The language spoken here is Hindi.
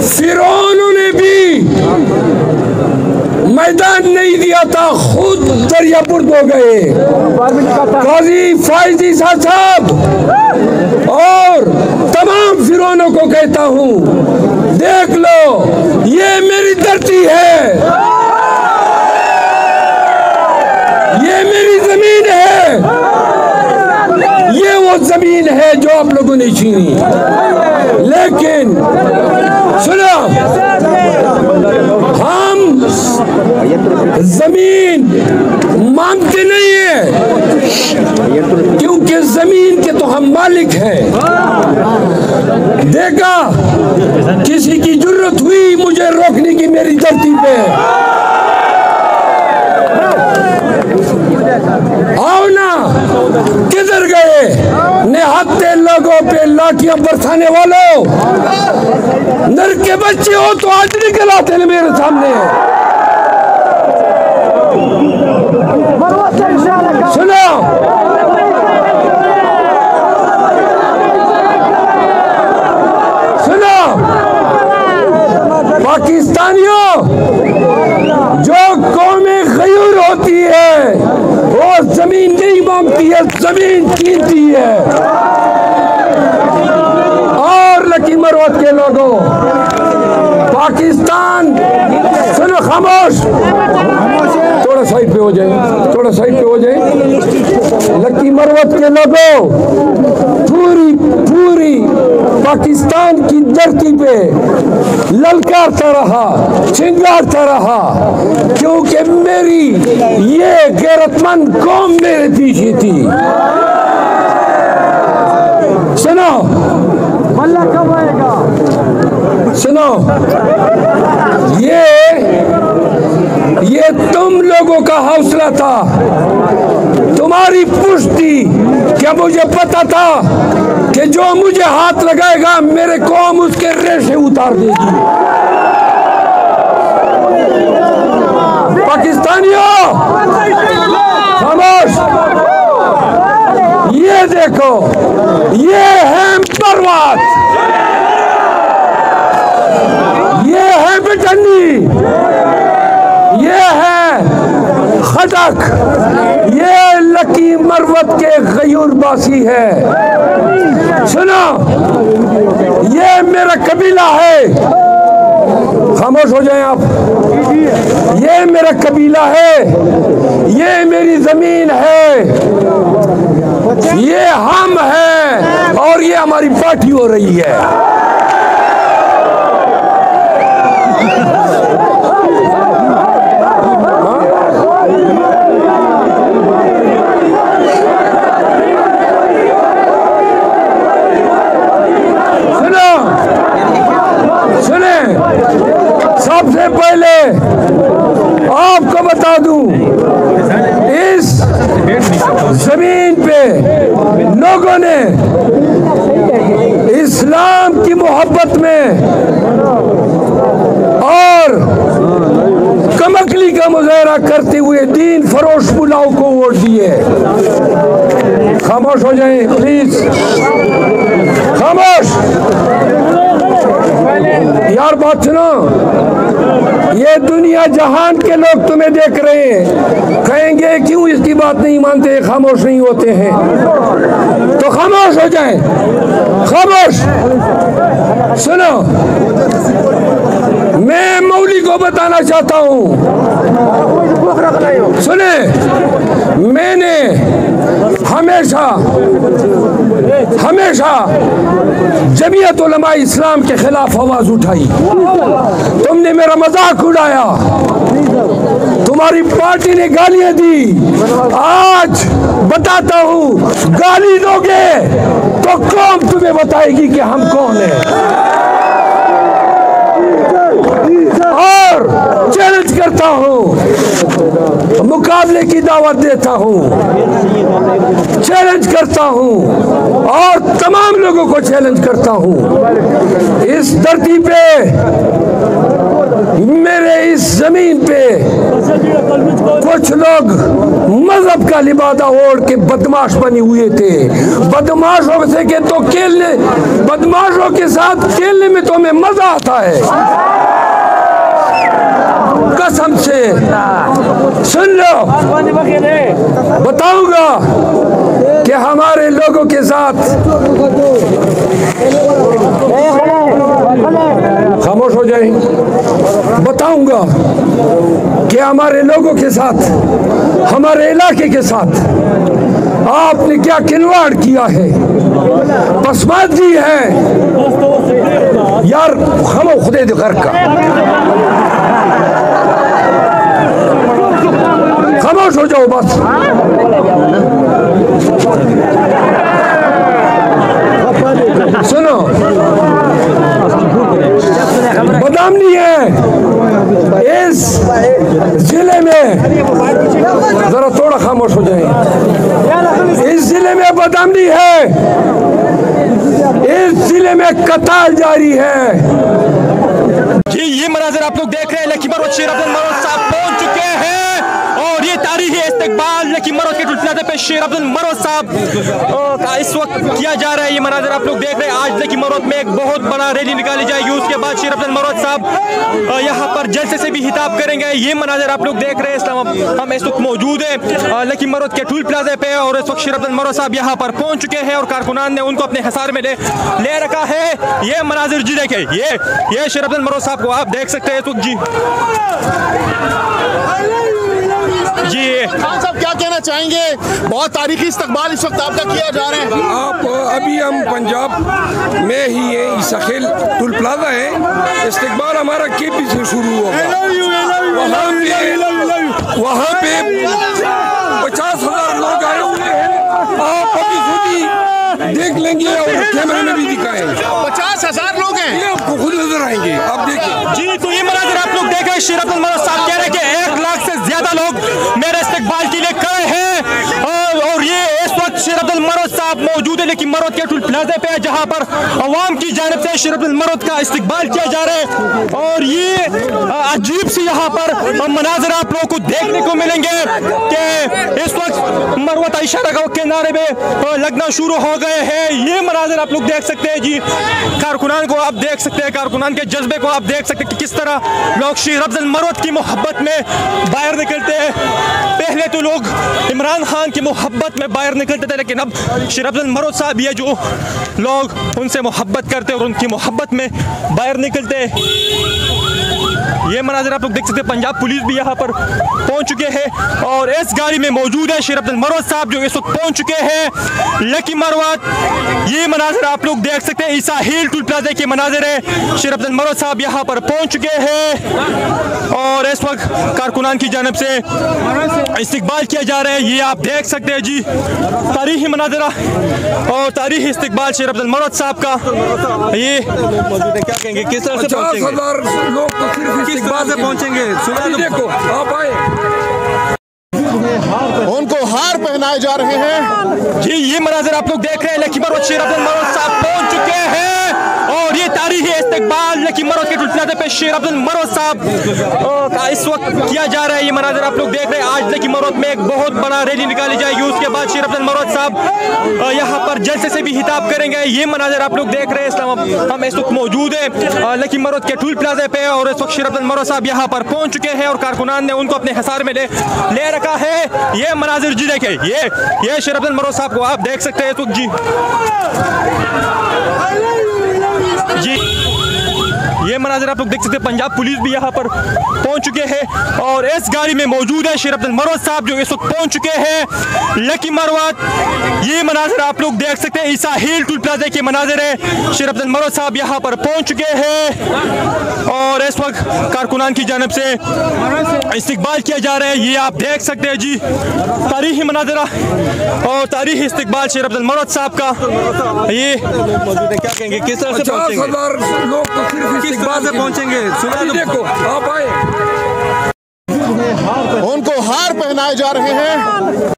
फिरौन ने भी मैदान नहीं दिया था, खुद दरियापुर्द हो गए। काजी फायजी साहब और तमाम फिरौनों को कहता हूँ, देख लो ये मेरी धरती है, ये मेरी जमीन है, ये वो जमीन है जो आप लोगों ने छीनी। लेकिन सुनो, हम जमीन मांगते नहीं है, क्योंकि जमीन के तो हम मालिक हैं। देखा किसी की जरूरत हुई मुझे रोकने की मेरी धरती पे, आओ ना, किधर गए निहत्थे लोगों पे लाठियां बरसाने वालों? नर के बच्चे हो तो आज निकल आते मेरे सामने। सुनो, सुनो पाकिस्तानियों, जो कौमें गयूर होती है वो जमीन नहीं मांगती है, जमीन छीनती है। और लकी मरवत के लोगों, पाकिस्तान, सुनो, खामोश, थोड़ा साइड पे हो जाए, थोड़ा साइड पे हो जाए। लकी मरवत के लोगों, पूरी पूरी पाकिस्तान की धरती पे ललकारता रहा, चिंगारता रहा, क्योंकि मेरी ये गैरतमंद कौम मेरे पीछे थी। सुनो, मल्ला कब आएगा? सुनो, ये तुम लोगों का हौसला था, तुम्हारी पुष्टि। क्या मुझे पता था कि जो मुझे हाथ लगाएगा मेरे कौम उसके रेशे उतार देगी? पाकिस्तानियों खामोश, ये देखो, ये है पर्वत, ये है बिटनी, ये है खटक, ये लकी मरवत के गयूरबासी है। सुनो, ये मेरा कबीला है, खामोश हो जाएं आप। ये मेरा कबीला है, ये मेरी जमीन है, ये हम हैं और ये हमारी पार्टी हो रही है। सबसे पहले आपको बता दूं, इस जमीन पे लोगों ने इस्लाम की मोहब्बत में और कमकली का मुजाहरा करते हुए दीन फरोश मुलाओं को वोट दिए। खामोश हो जाएं प्लीज, खामोश। यार बात सुनो, ये दुनिया जहान के लोग तुम्हें देख रहे हैं, कहेंगे क्यों इसकी बात नहीं मानते, खामोश नहीं होते हैं, तो खामोश हो जाएं, खामोश। सुनो, मैं मौली को बताना चाहता हूँ, सुने, मैंने हमेशा हमेशा जमीयत उलमा इस्लाम के खिलाफ आवाज उठाई। तुमने मेरा मजाक उड़ाया, तुम्हारी पार्टी ने गालियां दी। आज बताता हूँ, गाली दोगे तो कौम तुम्हें बताएगी कि हम कौन है। और चैलेंज करता हूँ, मुकाबले की दावत देता हूँ, चैलेंज करता हूँ और तमाम लोगों को चैलेंज करता हूँ। इस धरती पे, मेरे इस जमीन पे कुछ लोग मजहब का लिबादा ओढ़ के बदमाश बने हुए थे। बदमाशों से के तो खेलने, बदमाशों के साथ खेलने में तो हमें मजा आता है। कसम से सुन लो, बताऊंगा कि हमारे लोगों के साथ, खामोश हो जाए, बताऊंगा कि हमारे लोगों के साथ, हमारे इलाके के साथ आपने क्या खिलवाड़ किया है, पसमानदी है यार। हम खुदे घर का खामोश हो जाओ बस। सुनो, बदामनी है इस जिले में, जरा थोड़ा खामोश हो जाए। इस जिले में बदामनी है, इस जिले में कताल जारी है जी। ये मनाजिर आप लोग देख रहे हैं, लकी मरवत शेर अब्दुल मरवत साहब पहुंच चुके हैं और ये तारीखी इस्तकबाल लकी मरवत के टूल प्लाजा पे शेर अब्दुल मरवत साहब का इस वक्त किया जा रहा है। ये मनाजिर आप लोग देख रहे हैं। आज लकी मरवत में एक बहुत बड़ा रैली निकाली जाएगी, उसके बाद शेर अब्दुल मरवत साहब यहाँ पर जलसे से भी हिताब करेंगे। ये मनाजिर आप लोग देख रहे हैं। हम इस वक्त मौजूद है लकी मरवत के टूल प्लाजा पे और इस वक्त शेर अब्दुल मरवत साहब यहाँ पर पहुंच चुके हैं और कारकुनान ने उनको अपने हिसार में ले रखा है। ये मनाजिर जी देखे, ये शेर अब्दुल मरवत साहब को आप देख सकते हैं। तो जी खान साहब क्या कहना चाहेंगे? बहुत तारीखी इस्तकबाल इस वक्त आपका किया जा रहा है। आप अभी हम पंजाब में ही है, ईसाखेल टूल प्लाजा है। इस्तकबाल हमारा केपी से शुरू हुआ, वहाँ पे 50,000 लोग आए हुए हैं। आप अभी खुद देख लेंगे और कैमरे में भी दिखाएं। 50,000 लोग हैं, ये आपको खुद नजर आएंगे, आप देखिए जी। तो ये मनाजिर आप लोग देख रहे हैं। शेर अब्दुल मरवत साहब कह रहे हैं कि 1 लाख से ज्यादा लोग मेरे इस्तकबाल के लिए खड़े हैं और ये इस वक्त शेर अब्दुल मरवत साहब मौजूद है लेकिन मरवत के टूल प्लाजा पे है, जहाँ पर अवाम की जानिब से शेर अब्दुल मरवत का इस्तकबाल किया जा रहा है। और ये अजीब सी यहाँ पर मनाजिर आप लोगों को देखने को मिलेंगे कि इस वक्त मरवत इशारा के नारे में लगना शुरू हो गए हैं। ये मनाजिर आप लोग देख सकते हैं जी। कारकुनान को आप देख सकते हैं, कारकुनान के जज्बे को आप देख सकते हैं कि किस तरह लोग शेर अब्दुल मरवत की मोहब्बत में बाहर निकलते हैं। पहले तो लोग इमरान खान की मोहब्बत में बाहर निकलते थे, लेकिन अब शेर अब्दुल मरवत साहब ये जो लोग उनसे मोहब्बत करते और उनकी मोहब्बत में बाहर निकलते। ये मनाजिर आप लोग देख सकते हैं। पंजाब पुलिस भी यहाँ पर पहुँच चुके हैं और इस गाड़ी में मौजूद है शेर अब्दुल मरवत साहब जो इस वक्त पहुँच चुके हैं लकी मरवत। ये मनाजिर आप लोग देख सकते हैं। ईसाखेल टूल प्लाजा के मनाजिर है। शेर अब्दुल मरवत साहब यहाँ पर पहुँच चुके हैं और इस वक्त कारकुनान की जानिब से इस्तकबाल किया जा रहा है। ये आप देख सकते हैं जी। तारीखी मनाजिरा और तारीखी इस्तकबाल शेर अब्दुल मरवत साहब का। ये क्या कहेंगे, किस तरह से 50,000 लोग तो सिर्फ इस्तकबाल से पहुंचेंगे। देखो आप आए, उनको हार पहनाए जा रहे हैं जी। ये मनाजिर आप लोग देख रहे हैं। लकी मरवत शेर अब्दुल मरवत साहब पहुंच चुके हैं और ये तारीखी इस्तकबाल लकी मरवत के टूल प्लाजा पे शेर अब्दुल मरवत साहब का इस वक्त किया जा रहा है। ये मनाजिर आप लोग देख रहे हैं। आज लकी मरवत में एक बहुत बड़ा रैली निकाली जाएगी, उसके बाद शेर अब्दुल मरवत साहब यहाँ पर जलसे से भी हिताब करेंगे। ये मनाजिर आप लोग देख रहे हैं। हम इस वक्त मौजूद है लकी मरवत के टूल प्लाजा पे और इस वक्त शेर अब्दुल मरवत साहब यहाँ पर पहुंच चुके हैं और कारकुनान ने उनको अपने हिसार में ले रखा है। ये मनाजिर जी देखे, ये शेर अब्दुल मरवत साहब को आप देख सकते हैं। तो जी ये मनाजिर आप लोग देख सकते हैं। पंजाब पुलिस भी यहाँ पर पहुंच चुके हैं और इस गाड़ी में मौजूद है शेर अब्दुल मरवत साहब जो इस वक्त पहुंच चुके हैं लकी मरवत। ये मनाजिर आप लोग देख सकते हैं। ईसाखेल टूल प्लाजा के मनाजिर है। शेर अब्दुल मरवत साहब यहाँ पर पहुंच चुके हैं और इस वक्त कारकुनान की जानिब से इस्तकबाल किया जा रहा है। ये आप देख सकते हैं जी। तारीखी मनाजिरा और तारीखी इस्तकबाल शेर अब्दुल मरवत साहब का। ये क्या कहेंगे, किस तरह से 50,000 लोग तो सिर्फ इस्तकबाल से पहुंचेंगे। देखो आप आए, उनको हार पहनाए जा रहे हैं।